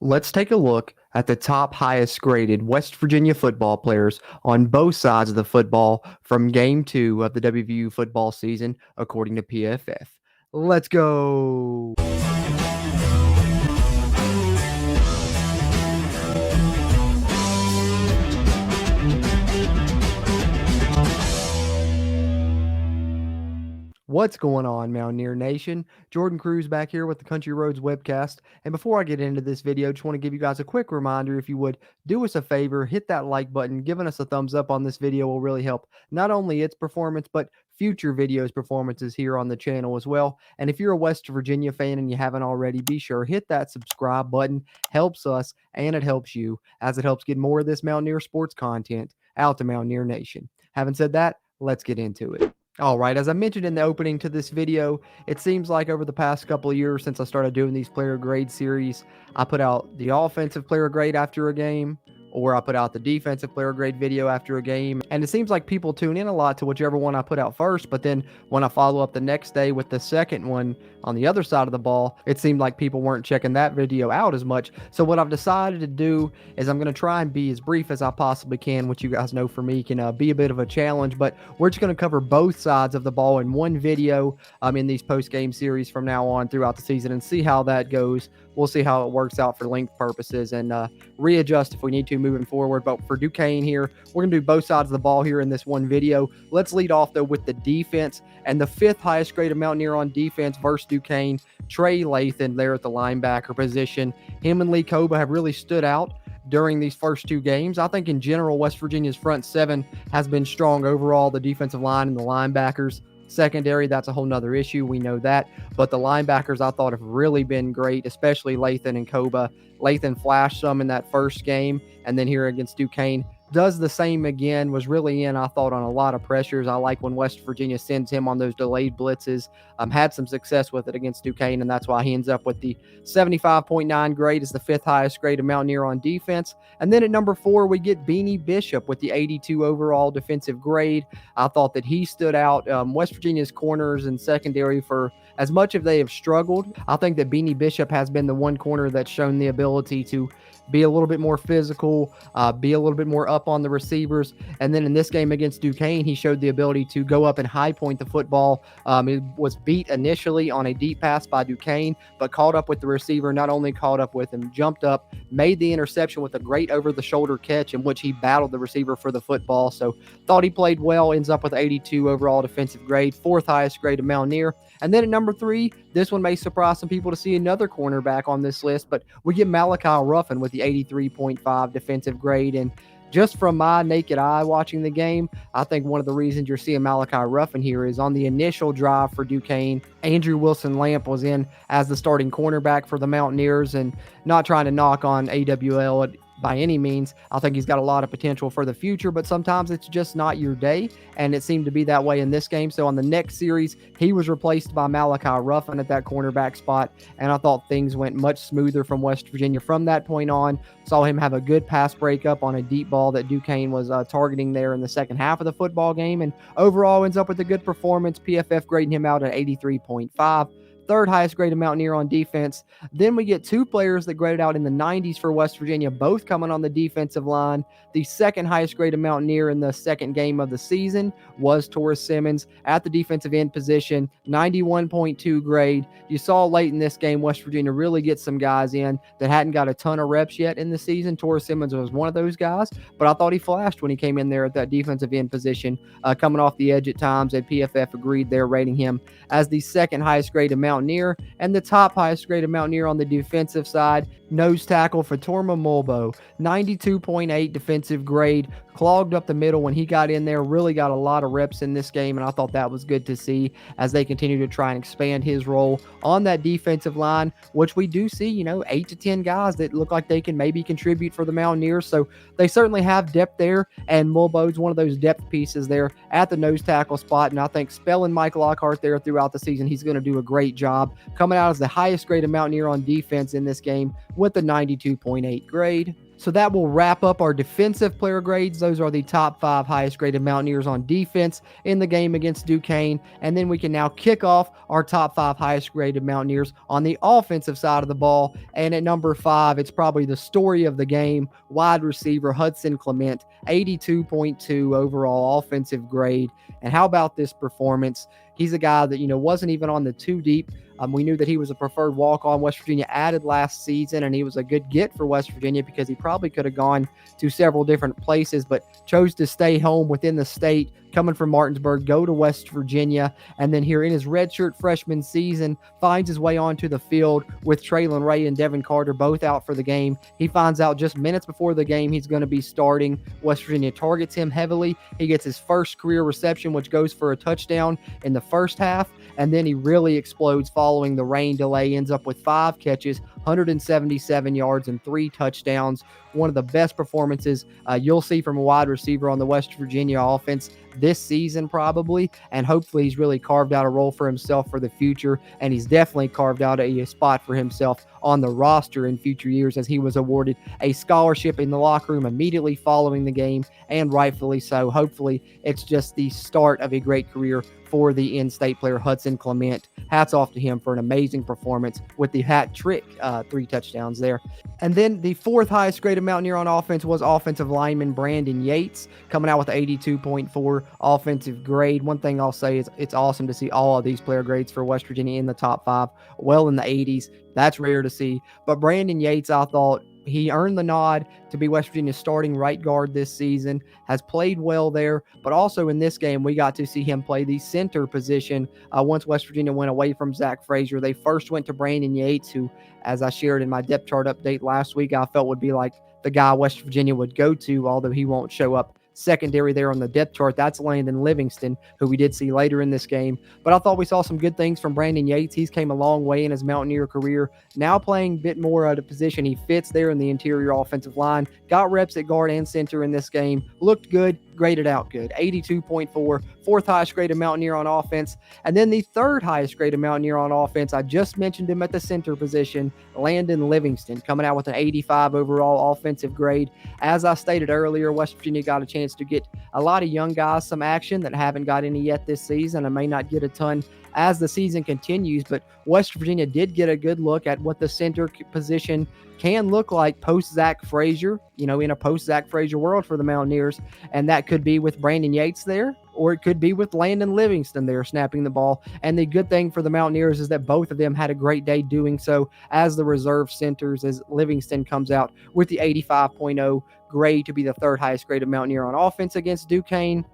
Let's take a look at the top highest graded West Virginia football players on both sides of the football from game 2 of the WVU football season, according to PFF. Let's go. What's going on, Mountaineer Nation? Jordan Cruz back here with the Country Roads Webcast. And before I get into this video, just want to give you guys a quick reminder. If you would do us a favor, hit that like button. Giving us a thumbs up on this video will really help not only its performance, but future videos performances here on the channel as well. And if you're a West Virginia fan and you haven't already, be sure hit that subscribe button. Helps us and it helps you, as it helps get more of this Mountaineer sports content out to Mountaineer Nation. Having said that, let's get into it. All right, as I mentioned in the opening to this video, it seems like over the past couple of years since I started doing these player grade series, I put out the offensive player grade after a game, or I put out the defensive player grade video after a game. And it seems like people tune in a lot to whichever one I put out first, but then when I follow up the next day with the second one on the other side of the ball, it seemed like people weren't checking that video out as much. So what I've decided to do is I'm going to try and be as brief as I possibly can, which you guys know for me can be a bit of a challenge, but we're just going to cover both sides of the ball in one video in these post-game series from now on throughout the season and see how that goes. We'll see how it works out for length purposes and readjust if we need to moving forward. But for Duquesne here, we're going to do both sides of the ball here in this one video. Let's lead off, though, with the defense. And the fifth highest graded Mountaineer on defense versus Duquesne, Trey Lathan there at the linebacker position. Him and Lee Koba have really stood out during these first two games. I think in general, West Virginia's front seven has been strong overall. The defensive line and the linebackers. Secondary, that's a whole nother issue. We know that. But the linebackers, I thought, have really been great, especially Lathan and Koba. Lathan flashed some in that first game, and then here against Duquesne does the same again, was really in, I thought, on a lot of pressures. I like when West Virginia sends him on those delayed blitzes. Had some success with it against Duquesne, and that's why he ends up with the 75.9 grade as the fifth highest grade of Mountaineer on defense. And then at number 4, we get Beanie Bishop with the 82 overall defensive grade. I thought that he stood out. West Virginia's corners and secondary, for as much as they have struggled, I think that Beanie Bishop has been the one corner that's shown the ability to be a little bit more physical, be a little bit more up on the receivers. And then in this game against Duquesne, he showed the ability to go up and high point the football. It was beat initially on a deep pass by Duquesne, but caught up with the receiver, not only caught up with him, jumped up, made the interception with a great over-the-shoulder catch in which he battled the receiver for the football. So thought he played well, ends up with 82 overall defensive grade, fourth highest grade of Mountaineer. And then at number 3, this one may surprise some people to see another cornerback on this list, but we get Malachi Ruffin with the 83.5 defensive grade. And just from my naked eye watching the game, I think one of the reasons you're seeing Malachi Ruffin here is on the initial drive for Duquesne, Andrew Wilson-Lamp was in as the starting cornerback for the Mountaineers, and not trying to knock on AWL by any means. I think he's got a lot of potential for the future, but sometimes it's just not your day, and it seemed to be that way in this game. So on the next series, he was replaced by Malachi Ruffin at that cornerback spot, and I thought things went much smoother from West Virginia from that point on. Saw him have a good pass breakup on a deep ball that Duquesne was targeting there in the second half of the football game, and overall ends up with a good performance. PFF grading him out at 83.5. Third highest grade of Mountaineer on defense. Then we get two players that graded out in the 90s for West Virginia, both coming on the defensive line. The second highest grade of Mountaineer in the second game of the season was Taurus Simmons at the defensive end position, 91.2 grade. You saw late in this game, West Virginia really get some guys in that hadn't got a ton of reps yet in the season. Taurus Simmons was one of those guys, but I thought he flashed when he came in there at that defensive end position, coming off the edge at times, and PFF agreed there, rating him as the second highest grade of Mountaineer. And the top highest grade of Mountaineer on the defensive side, nose tackle for Torma Mulbo, 92.8 defensive grade. Clogged up the middle when he got in there, really got a lot of reps in this game, and I thought that was good to see as they continue to try and expand his role on that defensive line, which we do see, 8 to 10 guys that look like they can maybe contribute for the Mountaineers. So they certainly have depth there, and Mulbo's one of those depth pieces there at the nose tackle spot, and I think spelling Mike Lockhart there throughout the season, he's going to do a great job, coming out as the highest grade of Mountaineer on defense in this game with the 92.8 grade. So that will wrap up our defensive player grades. Those are the top 5 highest graded Mountaineers on defense in the game against Duquesne. And then we can now kick off our top 5 highest graded Mountaineers on the offensive side of the ball. And at number 5, it's probably the story of the game, wide receiver Hudson Clement, 82.2 overall offensive grade. And how about this performance? He's a guy that, wasn't even on the 2 deep. We knew that he was a preferred walk-on. West Virginia added last season, and he was a good get for West Virginia because he probably could have gone to several different places, but chose to stay home within the state, coming from Martinsburg, go to West Virginia, and then here in his redshirt freshman season, finds his way onto the field with Traylon Ray and Devin Carter both out for the game. He finds out just minutes before the game he's going to be starting. West Virginia targets him heavily. He gets his first career reception, which goes for a touchdown in the first half, and then he really explodes following the rain delay, ends up with 5 catches, 177 yards, and 3 touchdowns. One of the best performances you'll see from a wide receiver on the West Virginia offense this season probably, and hopefully he's really carved out a role for himself for the future, and he's definitely carved out a spot for himself on the roster in future years, as he was awarded a scholarship in the locker room immediately following the game, and rightfully so. Hopefully it's just the start of a great career for the in-state player Hudson Clement. Hats off to him for an amazing performance with the hat trick, 3 touchdowns there. And then the 4th highest graded Mountaineer on offense was offensive lineman Brandon Yates, coming out with 82.4 offensive grade. One thing I'll say is it's awesome to see all of these player grades for West Virginia in the top 5, well in the 80s. That's rare to see. But Brandon Yates, I thought, he earned the nod to be West Virginia's starting right guard this season, has played well there, but also in this game, we got to see him play the center position once West Virginia went away from Zach Frazier. They first went to Brandon Yates, who, as I shared in my depth chart update last week, I felt would be like the guy West Virginia would go to, although he won't show up secondary there on the depth chart. That's Landon Livingston, who we did see later in this game. But I thought we saw some good things from Brandon Yates. He's came a long way in his Mountaineer career, now playing a bit more at a position he fits there in the interior offensive line. Got reps at guard and center in this game. Looked good, graded out good. 82.4, 4th highest graded Mountaineer on offense. And then the 3rd highest graded Mountaineer on offense, I just mentioned him at the center position, Landon Livingston, coming out with an 85 overall offensive grade. As I stated earlier, West Virginia got a chance to get a lot of young guys some action that haven't got any yet this season and may not get a ton as the season continues, but West Virginia did get a good look at what the center position can look like post-Zach Frazier, in a post-Zach Frazier world for the Mountaineers, and that could be with Brandon Yates there, or it could be with Landon Livingston there snapping the ball. And the good thing for the Mountaineers is that both of them had a great day doing so as the reserve centers, as Livingston comes out with the 85.0 grade to be the 3rd highest graded Mountaineer on offense against Duquesne.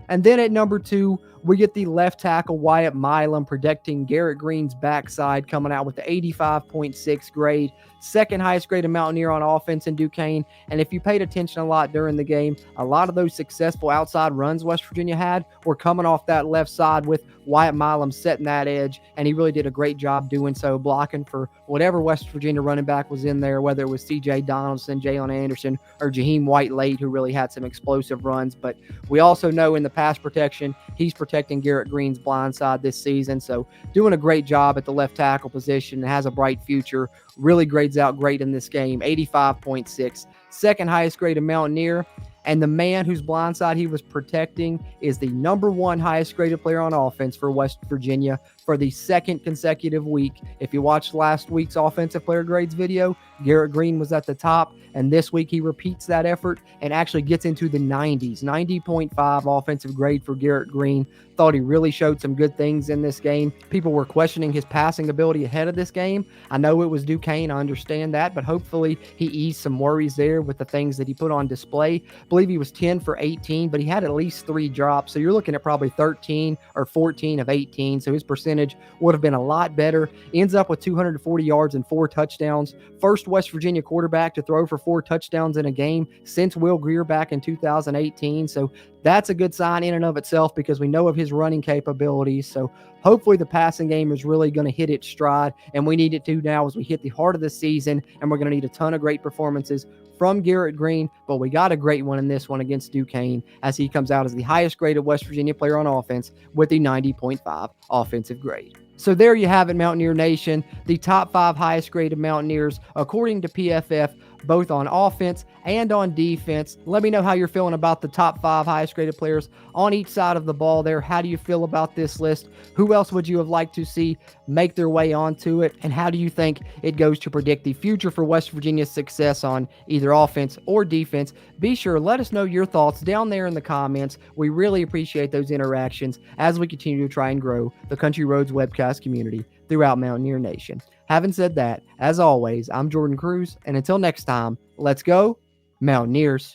And then at number 2, we get the left tackle Wyatt Mile protecting Garrett Green's backside, coming out with the 85.6 grade. 2nd highest graded Mountaineer on offense in Duquesne. And if you paid attention a lot during the game, a lot of those successful outside runs West Virginia had were coming off that left side with Wyatt Mile setting that edge, and he really did a great job doing so, blocking for whatever West Virginia running back was in there, whether it was C.J. Donaldson, Jalen Anderson, or Jaheim White-Late, who really had some explosive runs. But we also know in the pass protection, he's protecting Garrett Green's blind side this season, so doing a great job at the left tackle position, has a bright future, really grades out great in this game, 85.6. 2nd highest graded Mountaineer. And the man whose blind side he was protecting is the number 1 highest graded player on offense for West Virginia for the 2nd consecutive week. If you watched last week's offensive player grades video, Garrett Green was at the top, and this week he repeats that effort and actually gets into the 90s. 90.5 offensive grade for Garrett Green. Thought he really showed some good things in this game. People were questioning his passing ability ahead of this game. I know it was Duquesne, I understand that, but hopefully he eased some worries there with the things that he put on display. I believe he was 10 for 18, but he had at least 3 drops, so you're looking at probably 13 or 14 of 18, so his percentage would have been a lot better. Ends up with 240 yards and 4 touchdowns. First West Virginia quarterback to throw for 4 touchdowns in a game since Will Grier back in 2018, so that's a good sign in and of itself because we know of his running capabilities. So hopefully the passing game is really going to hit its stride, and we need it to now as we hit the heart of the season, and we're going to need a ton of great performances from Garrett Green, but we got a great one in this one against Duquesne as he comes out as the highest graded West Virginia player on offense with the 90.5 offensive grade. So there you have it, Mountaineer Nation. The top 5 highest graded Mountaineers, according to PFF, both on offense and on defense. Let me know how you're feeling about the top 5 highest graded players on each side of the ball there. How do you feel about this list? Who else would you have liked to see make their way onto it? And how do you think it goes to predict the future for West Virginia's success on either offense or defense? Be sure, let us know your thoughts down there in the comments. We really appreciate those interactions as we continue to try and grow the Country Roads Webcast community throughout Mountaineer Nation. Having said that, as always, I'm Jordan Cruz, and until next time, let's go, Mountaineers.